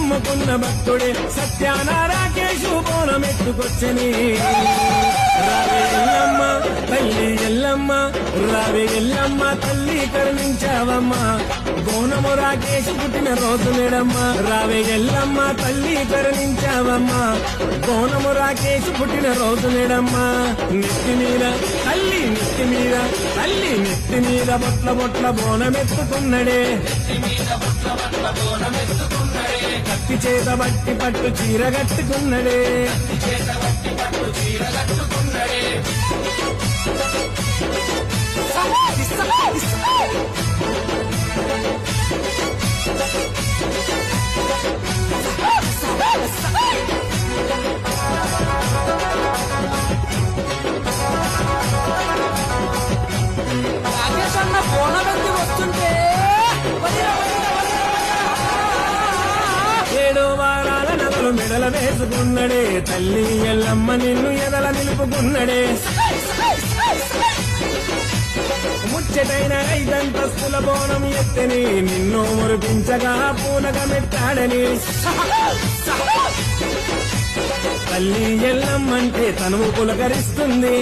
నమ్ముకున్న భక్తుడే సత్యాన రాకేశు బోనమెత్తుకొచ్చని రావే ఎల్లమ్మ తల్లి ఎల్లమ్మ రావే ఎల్లమ్మ తల్లి కరుణించావమ్మా బోనము రాకేశు పుట్టిన రోజు నేడమ్మ రావే ఎల్లమ్మ తల్లి కరుణించావమ్మా బోనము రాకేశు పుట్టిన రోజు నేడమ్మ నెత్తి మీద తల్లి నెత్తి మీద తల్లి నెత్తి మీద బొట్ల బొట్ల బోనమెత్తుకున్నడే కత్తి చేత బట్టి పట్టు చీర కట్టుకున్నడే రాకేష్ అన్న బోనమెత్తి వస్తుంటే 7 వారాల నగలు మెడల వేసుకున్నడే తల్లి ఎల్లమ్మ నిన్ను ఎదల నిలుపుకున్నడే ముచ్చటైన 5 అంతస్తుల బోనం ఎత్తని నిన్ను మురిపించగా పూనగ మెట్టాడని తల్లి ఎల్లమ్మంటే తనువు పులకరిస్తుంది